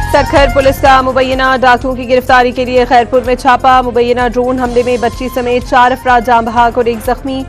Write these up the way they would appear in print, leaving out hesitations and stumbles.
Sukkur police का मुबैना डाकुओं की गिरफ्तारी के लिए खैरपुर में छापा। मुबैना ड्रोन हमले में बच्ची समेत 4 अफराद जाँ बहक और 1 जख्मी।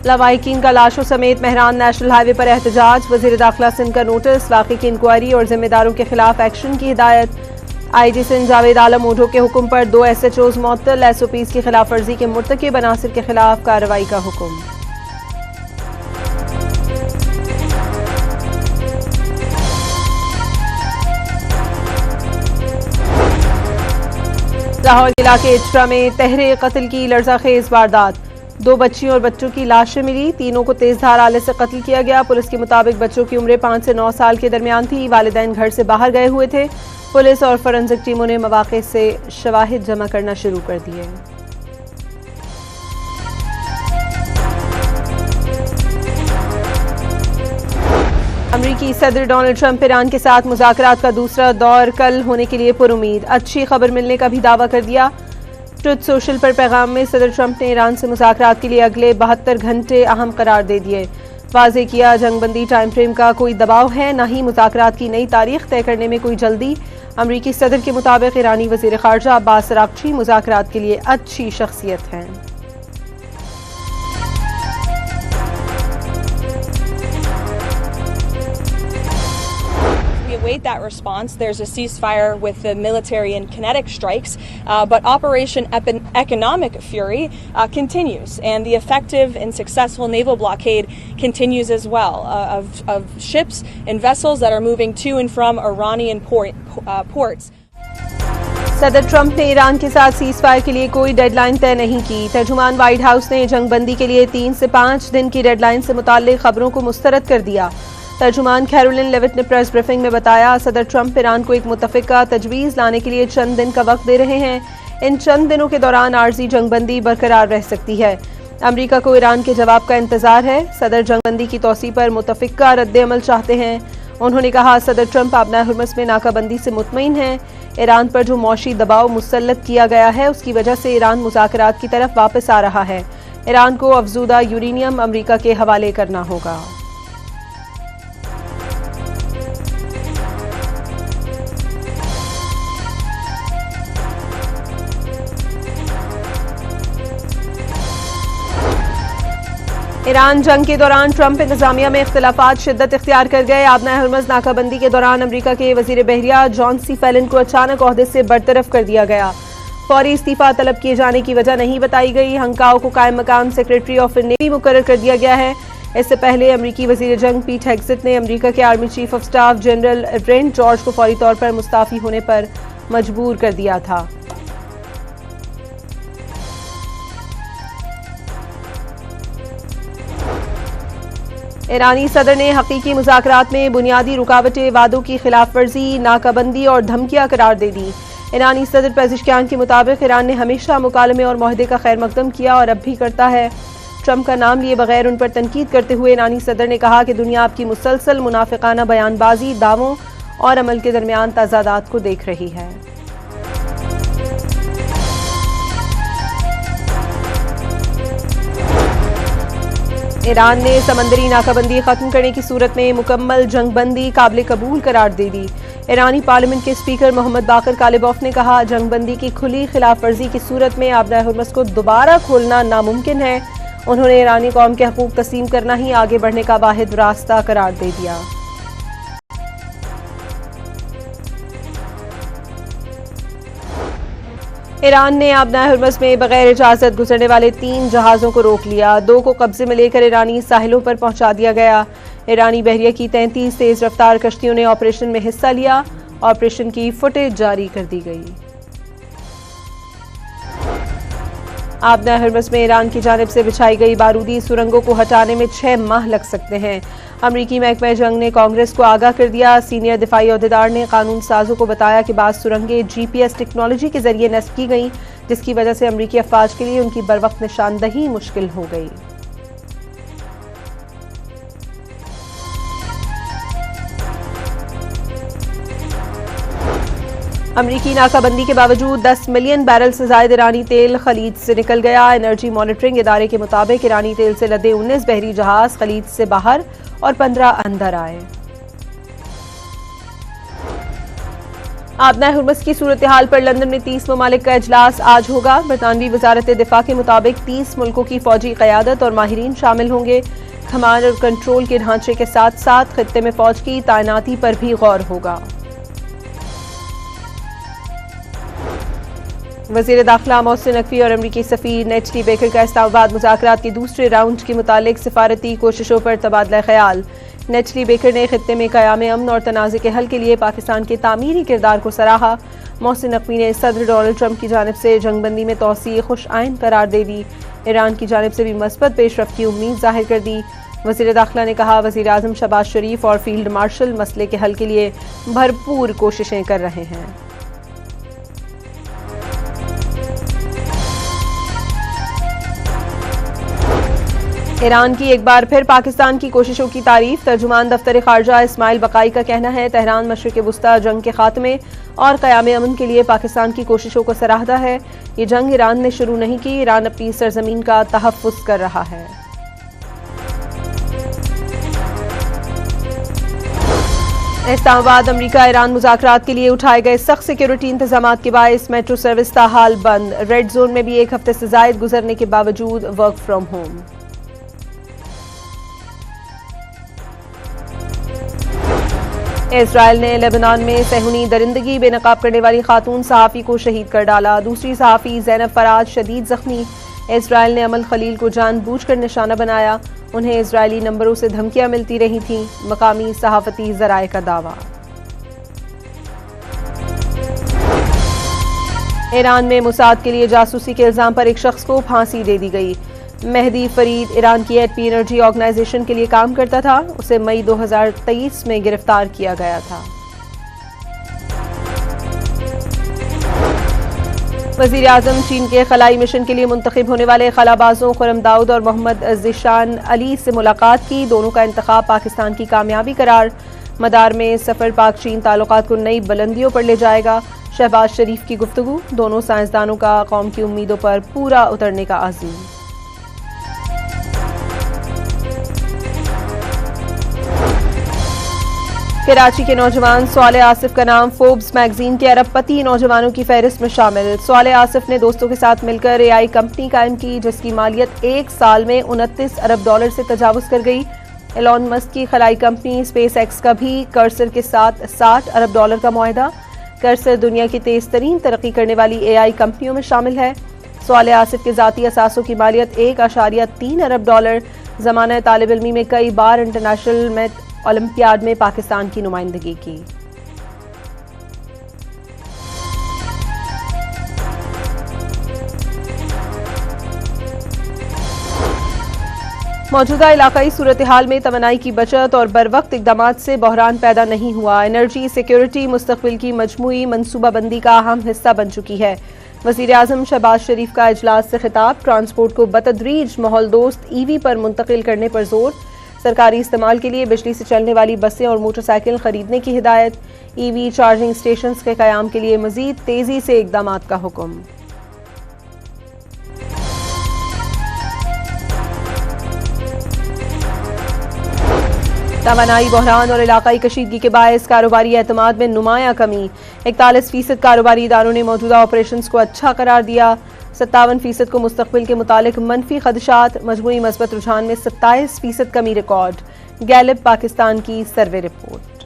लवाहिकीन का लाशों समेत महरान नेशनल हाईवे पर एहतजाज। वजीर दाखिला सिंध का नोटिस, वाक़े की इंक्वायरी और जिम्मेदारों के खिलाफ एक्शन की हिदायत। IG सिंध जावेद आलम ओढो के हुक्म पर 2 SHOs मुअत्तल। SOPs की खिलाफ वर्जी के मुर्तकिब अनासिर के खिलाफ कार्रवाई का हुक्म। लाहौर जिला के इचरा में तहरे कत्ल की लर्ज़ाखेज वारदात। 2 बच्चियों और बच्चों की लाशें मिली। तीनों को तेजधार आले से कत्ल किया गया। पुलिस के मुताबिक बच्चों की उम्रें 5 से 9 साल के दरमियान थी। वालिदैन घर से बाहर गए हुए थे। पुलिस और फोरेंसिक टीमों ने मौके से शवाहिद जमा करना शुरू कर दिए। अमरीकी सदर डोनाल्ड ट्रंप ईरान के साथ मुज़ाकरात का दूसरा दौर कल होने के लिए पुरुमीद। अच्छी खबर मिलने का भी दावा कर दिया। ट्रुथ सोशल पर पैगाम में सदर ट्रंप ने ईरान से मुज़ाकरात के लिए अगले 72 घंटे अहम करार दे दिए। वाज़ेह किया, जंगबंदी टाइम फ्रेम का कोई दबाव है, न ही मुज़ाकरात की नई तारीख तय करने में कोई जल्दी। अमरीकी सदर के मुताबिक ईरानी वज़ीर ख़ारजा अब्बास अराग़ची मुज़ाकरात के लिए अच्छी शख्सियत हैं। Await that response. There's a ceasefire with the military and kinetic strikes, but Operation Economic Fury continues, and the effective and successful naval blockade continues as well of ships and vessels that are moving to and from Iranian ports. सदर Trump ने Iran के साथ cease fire के लिए कोई deadline तय नहीं की। तर्जुमान व्हाइट हाउस ने जंगबंदी के लिए 3 से 5 दिन की डेडलाइन से मुताल्लिक खबरों को मुस्तरद कर दिया। तर्जुमान कैरोलिन लेविट ने प्रेस ब्रीफिंग में बताया, सदर ट्रंप ईरान को एक मुत्तफ़िका तजवीज़ लाने के लिए चंद दिन का वक्त दे रहे हैं। इन चंद दिनों के दौरान आर्जी जंगबंदी बरकरार रह सकती है। अमरीका को ईरान के जवाब का इंतजार है। सदर जंगबंदी की तौसी पर मुत्तफ़िका रद्द-ए-अमल चाहते हैं। उन्होंने कहा, सदर ट्रंप आबना हुर्मुज़ में नाकाबंदी से मुतमईन हैं। ईरान पर जो मौशी दबाव मुसल्लत किया गया है उसकी वजह से ईरान मुज़ाकरात की तरफ वापस आ रहा है। ईरान को अफजूदा यूरेनियम अमरीका के हवाले करना होगा। ईरान जंग के दौरान ट्रंप इंतजामिया में इख्तिलाफात शिद्दत इख्तियार कर गए। आबना हुर्मुज़ नाकाबंदी के दौरान अमरीका के वजीर बहरिया जॉन सी फेलन को अचानक ओहदे से बरतरफ कर दिया गया। फौरी इस्तीफा तलब किए जाने की वजह नहीं बताई गई। हंकाओ को कायम मकाम सेक्रेटरी ऑफ नेवी मुकर्रर कर दिया गया है। इससे पहले अमरीकी वजीर जंग पीट हेग्सेट ने अमरीका के army chief of staff general Brent George को फौरी तौर पर मुस्ताफी होने पर मजबूर कर दिया था। ईरानी सदर ने हकीकी मुज़ाकरात में बुनियादी रुकावटें, वादों की खिलाफ वर्जी, नाकाबंदी और धमकियां करार दे दी। ईरानी सदर पेजिशकियान के मुताबिक ईरान ने हमेशा मुकालमे और मुआहदे का खैर मकदम किया और अब भी करता है। ट्रंप का नाम लिए बगैर उन पर तनकीद करते हुए ईरानी सदर ने कहा कि दुनिया आपकी मुसलसल मुनाफिकाना बयानबाजी, दावों और अमल के दरमियान तजादात को देख रही है। ईरान ने समंदरी नाकाबंदी खत्म करने की सूरत में मुकम्मल जंगबंदी काबिल कबूल करार दे दी। ईरानी पार्लियामेंट के स्पीकर मोहम्मद बाकर कालिबॉफ ने कहा, जंगबंदी की खुली खिलाफ वर्जी की सूरत में आबना हुर्मुज़ को दोबारा खोलना नामुमकिन है। उन्होंने ईरानी कौम के हकूक तस्लीम करना ही आगे बढ़ने का वाहिद रास्ता करार दे दिया। ईरान ने आबना हुर्मुज़ में बगैर इजाज़त गुजरने वाले 3 जहाज़ों को रोक लिया। 2 को कब्जे में लेकर ईरानी साहिलों पर पहुंचा दिया गया। ईरानी बहरिया की 33 तेज रफ्तार कश्तियों ने ऑपरेशन में हिस्सा लिया। ऑपरेशन की फुटेज जारी कर दी गई। आबना हुर्मुज़ में ईरान की जानिब से बिछाई गई बारूदी सुरंगों को हटाने में 6 माह लग सकते हैं। अमरीकी महकमा जंग ने कांग्रेस को आगाह कर दिया। सीनियर दिफाई अहदेदार ने कानून साजों को बताया कि बाद सुरंगें GPS टेक्नोलॉजी के जरिए नस्ब की गई, जिसकी वजह से अमरीकी अफवाज के लिए उनकी बरवक्त निशानदही मुश्किल हो गई। अमरीकी नाकाबंदी के बावजूद 10 मिलियन बैरल से ज्यादा ईरानी तेल खलीज से निकल गया। एनर्जी मॉनिटरिंग इदारे के मुताबिक ईरानी तेल से लदे 19 बहरी जहाज खलीज से बाहर और 15 अंदर आए। आबना हुर्मस की सूरत हाल पर लंदन में 30 ममालिक का इजलास आज होगा। बरतानवी वजारत दिफा के मुताबिक 30 मुल्कों की फौजी क़यादत और माहिरीन शामिल होंगे। कमांड और कंट्रोल के ढांचे के साथ साथ खित्ते में फौज की तैनाती पर भी गौर होगा। वज़ीर दाखिला मोहसिन नकवी और अमरीकी सफ़ीर नेचली बेकर का इस्लामाबाद मुज़ाकरात के दूसरे राउंड के मुतालिक सिफारती कोशिशों पर तबादला ख्याल। नेचली बेकर ने खित्ते में क़याम अमन और तनाज़े के हल के लिए पाकिस्तान के तामीरी किरदार को सराहा। मोहसिन नकवी ने सदर डोनाल्ड ट्रंप की जानिब से जंगबंदी में तोसी खुश आइन करार दे दी। ईरान की जानिब से भी मस्बत पेशरफ्त की उम्मीद जाहिर कर दी। वज़ीर दाखिला ने कहा, वज़ीर आज़म शहबाज शरीफ और फील्ड मार्शल मसले के हल के लिए भरपूर कोशिशें कर रहे हैं। ईरान की एक बार फिर पाकिस्तान की कोशिशों की तारीफ। तर्जुमान दफ्तर खारजा इस्माइल बकाई का कहना है, तेहरान मशरिक़ वुस्ता जंग के खात्मे और क़याम अमन के लिए पाकिस्तान की कोशिशों को सराहता है। ये जंग ईरान ने शुरू नहीं की, ईरान अपनी सरजमीन का तहफ़्फ़ुज़ कर रहा है। इस्लामाबाद अमरीका ईरान मुज़ाकरात के लिए उठाए गए सख्त सिक्योरिटी इंतजामात के बायस मेट्रो सर्विस ताहाल बंद। रेड जोन में भी एक हफ्ते से ज़ायद गुजरने के बावजूद वर्क फ्राम होम। इजराइल ने लेबनान में सहूनी दरिंदगी बेनकाब करने वाली खातून सहाफ़ी को शहीद कर डाला। दूसरी सहाफ़ी ज़ैनब फराज शदीद जख्मी। इजराइल ने अमल खलील को जानबूझकर निशाना बनाया। उन्हें इजरायली नंबरों से धमकियां मिलती रही थीं, मकामी सहाफ़ती ज़राए का दावा। ईरान में मुसाद के लिए जासूसी के इल्ज़ाम पर एक शख्स को फांसी दे दी गई। मेहदी फरीद ईरान की एटमी एनर्जी ऑर्गेनाइजेशन के लिए काम करता था। उसे मई 2023 में गिरफ्तार किया गया था। वज़ीर आज़म चीन के खलाई मिशन के लिए मुंतखब होने वाले खलाबाजों खुर्रम दाऊद और मोहम्मद ज़ीशान अली से मुलाकात की। दोनों का इंतखाब पाकिस्तान की कामयाबी करार। मदार में सफ़र पाक चीन ताल्लुकात को नई बुलंदियों पर ले जाएगा। शहबाज शरीफ की गुफ्तगू। दोनों साइंसदानों का कौम की उम्मीदों पर पूरा उतरने का आज़म। कराची के नौजवान स्वाले आसिफ का नाम फोर्ब्स मैगजीन के अरबपति नौजवानों की फहरिस्त में शामिल। स्वाले आसिफ ने दोस्तों के साथ मिलकर एआई कंपनी कायम की, जिसकी मालियत एक साल में 29 अरब डॉलर से तजावुज कर गई। एलॉन मस्क की खलाई कंपनी स्पेस एक्स का भी कर्सर के साथ 60 अरब डॉलर का मुआहदा। कर्सर दुनिया की तेज तरीन तरक्की करने वाली एआई कंपनियों में शामिल है। स्वाले आसिफ के जाती असासों की मालियत 1.3 अरब डॉलर। ज़माना तालिब इल्मी में कई बार इंटरनेशनल मैथ ओलंपियाड में पाकिस्तान की नुमाइंदगी की। मौजूदा इलाकाई सूरत हाल में तवानाई की बचत और बरवक्त इक़दामात से बहरान पैदा नहीं हुआ। एनर्जी सिक्योरिटी मुस्तक़बिल की मजमूई मनसूबाबंदी का अहम हिस्सा बन चुकी है। वज़ीर आज़म शहबाज शरीफ का इजलास से खिताब। ट्रांसपोर्ट को बतदरीज माहौल दोस्त ईवी पर मुंतकिल करने पर जोर। सरकारी इस्तेमाल के लिए बिजली से चलने वाली बसें और मोटरसाइकिल खरीदने की हिदायत। ईवी चार्जिंग स्टेशंस के क़याम के लिए मज़ीद तेज़ी से इक़दामात का हुक्म। तवानाई बहरान और इलाकाई कशीदगी के बायस कारोबारी एतमाद में नुमायां कमी। 41% कारोबारी इदारों ने मौजूदा ऑपरेशंस को अच्छा करार दिया। 57% को मुस्तक़बिल के मुतालिक मनफी खदशात। मजमूई मस्बत रुझान में 27% कमी रिकॉर्ड। गैलिब पाकिस्तान की सर्वे रिपोर्ट।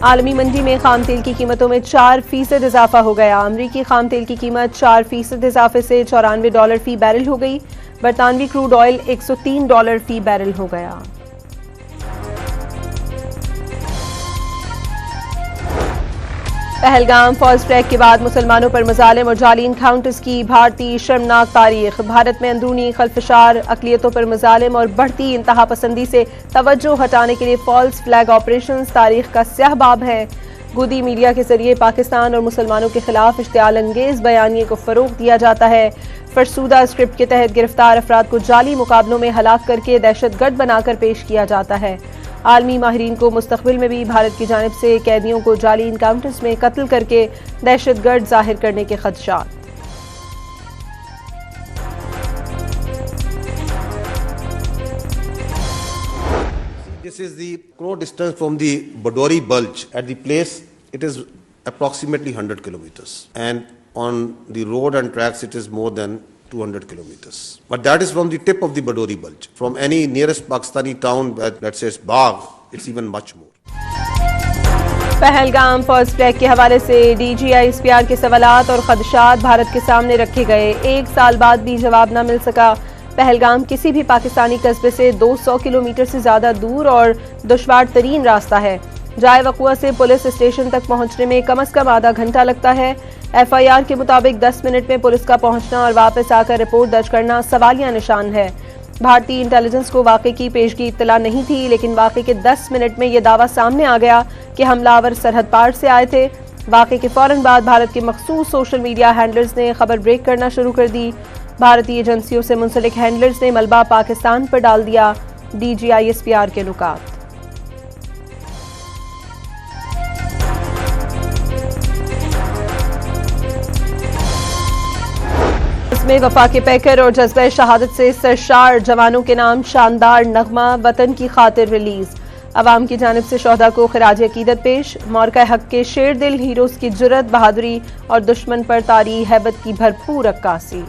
आलमी मंडी में खाम तेल की कीमतों में 4% इजाफा हो गया। अमरीकी खाम तेल की कीमत 4% इजाफे से $94 फी बैरल हो गई। बरतानवी क्रूड ऑयल $103 फी बैरल हो गया। पहलगाम फॉल्स ट्रैक के बाद मुसलमानों पर मजालिम और जाली इनकाउंटर्स की भारतीय शर्मनाक तारीख। भारत में अंदरूनी खलफशार, अकलियतों पर मजालिम और बढ़ती इंतहा पसंदी से तवज्जो हटाने के लिए फॉल्स फ्लैग ऑपरेशन तारीख का स्याह बाब है। गोदी मीडिया के जरिए पाकिस्तान और मुसलमानों के खिलाफ इश्तियाल अंगेज बयानिए को फरोग दिया जाता है। फरसूदा स्क्रिप्ट के तहत गिरफ्तार अफराद को जाली मुकाबलों में हलाक करके दहशतगर्द बनाकर पेश किया जाता है। आलमी माहिरीन को मुस्तकबिल में भी भारत की जानिब से कैदियों को जाली इनकाउंटर्स में कत्ल करके दहशतगर्द जाहिर करने के खदशात। is the distance from the Badori Bulge. At the place, it is approximately 100 kilometers, and on the road and tracks, it is more than 200 kilometers. But that is from the tip of the Badori Bulge. From any nearest Pakistani town, let's say Bagh, it's even much more. Pahalgam first flag के हवाले से DGISPR के सवालात और खदशात भारत के सामने रखे गए। 1 साल बाद भी जवाब न मिल सका। पहलगाम किसी भी पाकिस्तानी कस्बे से 200 किलोमीटर से ज्यादा दूर और दुश्वार तरीन रास्ता है। जाए वक़ुआ से पुलिस स्टेशन तक पहुंचने में कम से कम आधा घंटा लगता है। FIR के मुताबिक 10 मिनट में पुलिस का पहुंचना और वापस आकर रिपोर्ट दर्ज करना सवालिया निशान है। भारतीय इंटेलिजेंस को वाक़े की पेशगी इत्तला नहीं थी, लेकिन वाक़े के 10 मिनट में यह दावा सामने आ गया कि हमलावर सरहद पार से आए थे। वाक़े के फौरन बाद भारत के मखसूस सोशल मीडिया हैंडलर्स ने खबर ब्रेक करना शुरू कर दी। भारतीय एजेंसियों से मुंसलिक हैंडलर्स ने मलबा पाकिस्तान पर डाल दिया। DGISPR के नुकात। इसमें वफा के पैकर और जज्बे शहादत से सरशार जवानों के नाम शानदार नगमा वतन की खातिर रिलीज। अवाम की जानिब से शोहदा को खिराज अकीदत पेश। मौरका हक के शेर दिल हीरोज की जुर्रत, बहादुरी और दुश्मन पर तारी हैबत की भरपूर अक्कासी।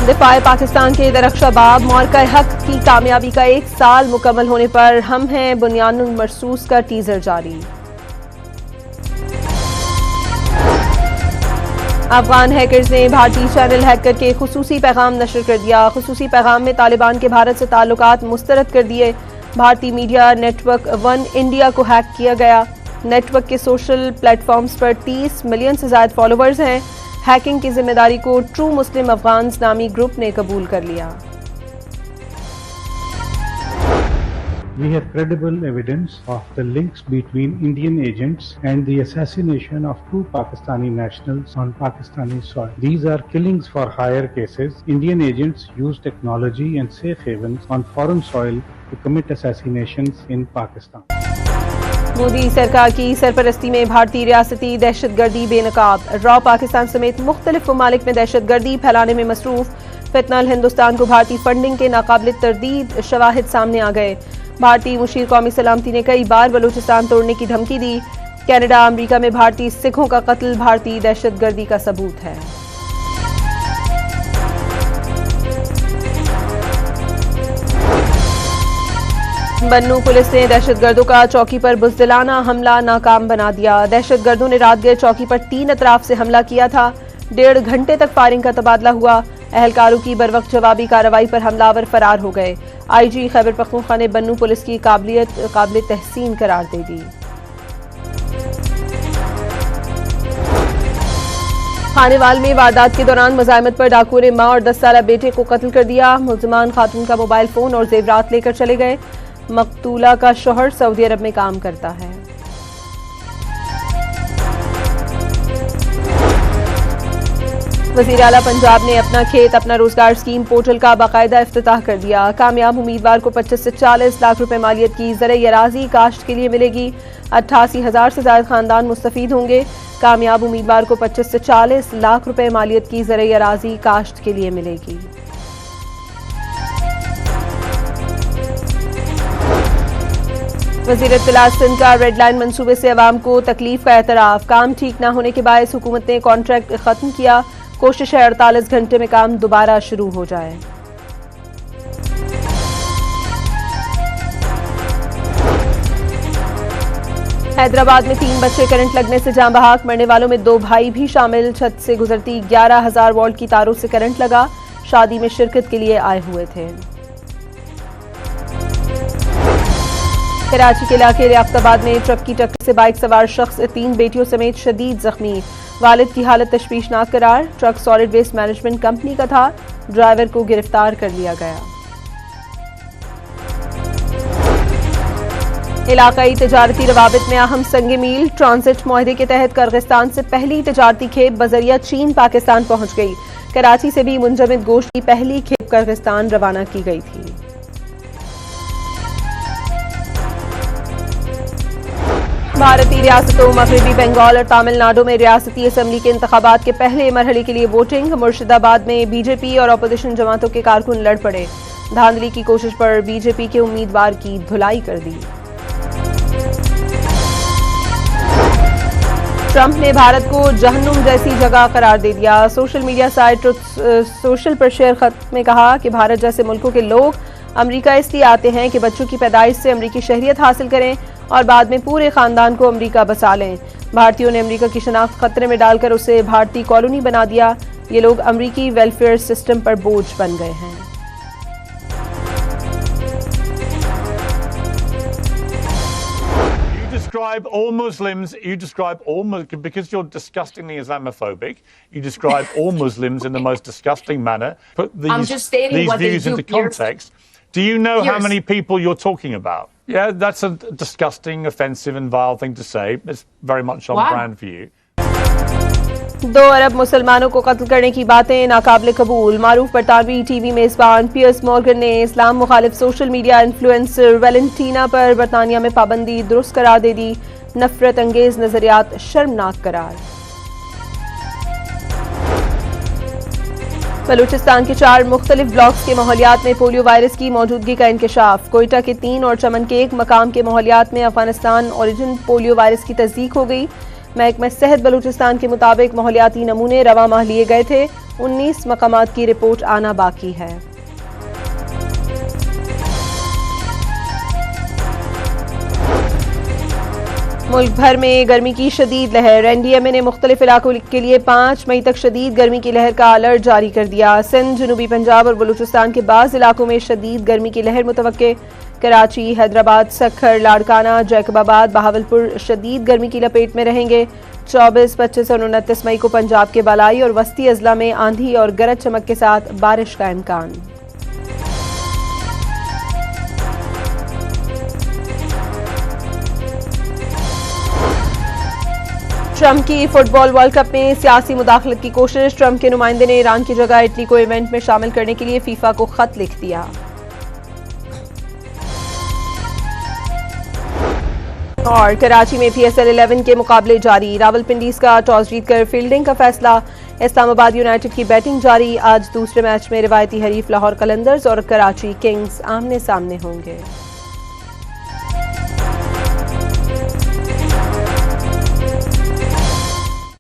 दिफाए पाकिस्तान के दरख्शाबाब मौरका हक की कामयाबी का 1 साल मुकम्मल होने पर हम हैं बुनियानुल मरसूस का टीजर जारी। अफगान हैकर्स ने भारतीय चैनल हैक करके खुसूसी पैगाम नशर कर दिया। खुसूसी पैगाम में तालिबान के भारत से ताल्लुकात मुस्तरद कर दिए। भारतीय मीडिया नेटवर्क वन इंडिया को हैक किया गया। नेटवर्क के सोशल प्लेटफॉर्म्स पर 30 मिलियन से ज्यादा फॉलोअर्स हैं। हैकिंग की जिम्मेदारी को ट्रू मुस्लिम अफगान्स नामी ग्रुप ने कबूल कर लिया। We have credible evidence of the links between Indian agents and the assassination of 2 Pakistani nationals on Pakistani soil. These are killings for hire cases. Indian agents use technology and safe havens on foreign soil to commit assassinations in Pakistan. Modi सरकार की सरपरस्ती में भारतीय रियासती दहशतगर्दी बेनकाब। Raw Pakistan समेत मुख्तलिफ ममालिक में दहशतगर्दी फैलाने में मसरूफ। फितनल हिंदुस्तान को भारतीय फंडिंग के नाकाबिल तरदीद शवाहिद सामने आ गए। भारतीय मुशीर कौमी सलामती ने कई बार बलूचिस्तान तोड़ने की धमकी दी। कनाडा अमरीका में भारतीय सिखों का कत्ल भारतीय दहशतगर्दी का सबूत है। बन्नू पुलिस ने दहशतगर्दों का चौकी पर बुज़दिलाना हमला नाकाम बना दिया। दहशतगर्दों ने रात गए चौकी पर 3 अतराफ से हमला किया था। 1.5 घंटे तक फायरिंग का तबादला हुआ। अहलकारों की बरवक्त जवाबी कार्रवाई पर हमलावर फरार हो गए। IG खैबर पख्तूनख्वा ने बन्नू पुलिस की काबिलियत काबिल तहसीन करार दे दी। खानेवाल में वारदात के दौरान मुजाहिमत पर डाकुओं ने मां और 10 साला बेटे को कत्ल कर दिया। मुल्जिमान खातून का मोबाइल फोन और जेवरात लेकर चले गए। मकतूला का शौहर सऊदी अरब में काम करता है। वज़ीर आला पंजाब ने अपना खेत अपना रोजगार स्कीम पोर्टल का बाकायदा इफ्तिताह कर दिया। कामयाब उम्मीदवार को 25 से 40 लाख रुपए मालियत की ज़रई अराज़ी काश्त के लिए मिलेगी। 88,000 से ज्यादा खानदान मुस्तफीद होंगे। कामयाब उम्मीदवार को 25 से 40 लाख रुपए मालियत की ज़रई अराज़ी काश्त के लिए मिलेगी। वज़ीर इत्तलात सिंध का रेड लाइन मंसूबे से अवाम को तकलीफ का एतराफ़। काम ठीक न होने के बायस हुकूमत ने कॉन्ट्रैक्ट खत्म किया। कोशिश है 48 घंटे में काम दोबारा शुरू हो जाए। हैदराबाद में 3 बच्चे करंट लगने से जान बहक। मरने वालों में 2 भाई भी शामिल। छत से गुजरती 11,000 वोल्ट की तारों से करंट लगा। शादी में शिरकत के लिए आए हुए थे। कराची के इलाके लियाकताबाद में ट्रक की टक्कर से बाइक सवार शख्स 3 बेटियों समेत शदीद जख्मी। वालिद की हालत तशवीशनाक करार। Truck solid waste management company का था। ड्राइवर को गिरफ्तार कर लिया गया। इलाकाई तजारती रवाबित में अहम संग मील। ट्रांजिट मुआहदे के तहत किर्गिस्तान से पहली तजारती खेप बजरिया चीन पाकिस्तान पहुंच गई। कराची से भी मुंजमद गोश्त की पहली खेप किर्गिस्तान रवाना की गई थी। भारतीय रियासतों मगरबी बंगाल और तमिलनाडु में रियासती असम्बली के इंतखाबात के पहले मरहले के लिए वोटिंग। मुर्शिदाबाद में बीजेपी और अपोजिशन जमातों के कारकुन लड़ पड़े। धांधली की कोशिश पर बीजेपी के उम्मीदवार की धुलाई कर दी। ट्रंप ने भारत को जहन्नुम जैसी जगह करार दे दिया। Social media site truth social पर शेयर खत में कहा कि भारत जैसे मुल्कों के लोग अमेरिका इसलिए आते हैं कि बच्चों की पैदाइश से अमेरिकी शहरियत हासिल करें और बाद में पूरे खानदान को अमेरिका बसा लें। भारतीयों ने अमेरिका की शनाख्त खतरे में डालकर उसे भारतीय कॉलोनी बना दिया। ये लोग अमेरिकी वेलफेयर सिस्टम पर बोझ बन गए हैं। You describe all Muslims, because you're disgustingly Islamophobic, you describe all Muslims in the most disgusting manner. Put these views into context. Do you know how many people you're talking about? Yeah, that's a disgusting, offensive and vile thing to say. It's very much on brand for you. 2 अरब मुसलमानों को कत्ल करने की बातें नाकाबिल कबूल। मारूफ बरतानवी TV मेजबान piers Morgan ने इस्लाम मुखालिफ सोशल मीडिया इन्फ्लुएंसर वैलेंटीना पर बरतानिया में पाबंदी दुरुस्त करार दे दी। नफरत अंगेज नजरियात शर्मनाक करार। बलूचिस्तान के 4 मुख्तलिफ ब्लॉक्स के माहौलियात में पोलियो वायरस की मौजूदगी का इंकशाफ। कोयटा के 3 और चमन के 1 मकाम के माहौलियात में अफगानिस्तान ओरिजिन पोलियो वायरस की तस्दीक हो गई। महकमा सेहत बलूचिस्तान के मुताबिक माहौलियाती नमूने रवा माह लिए गए थे। 19 मकामात की रिपोर्ट आना बाकी है। मुल्क भर में गर्मी की शदीद लहर। एनडीएमए ने मुख्तलिफ इलाकों के लिए 5 मई तक शदीद गर्मी की लहर का अलर्ट जारी कर दिया। सिंध, जनूबी पंजाब और बलूचिस्तान के बाज़ इलाकों में शदीद गर्मी की लहर मुतवक्के। कराची, हैदराबाद, सखर, लाड़काना, जैकबाबाद, बहावलपुर शदीद गर्मी की लपेट में रहेंगे। 24, 25 और 29 मई को पंजाब के बालाई और वस्ती अजला में आंधी और गरज चमक के साथ बारिश का इम्कान। ट्रंप की फुटबॉल वर्ल्ड कप में सियासी मुदाखलत की कोशिश। ट्रंप के नुमाइंदे ने ईरान की जगह इटली को इवेंट में शामिल करने के लिए फीफा को खत लिख दिया। और कराची में PSL 11 के मुकाबले जारी। रावलपिंडी का टॉस जीतकर फील्डिंग का फैसला। इस्लामाबाद यूनाइटेड की बैटिंग जारी। आज दूसरे मैच में रिवायती हरीफ लाहौर कलंदर्स और कराची किंग्स आमने सामने होंगे।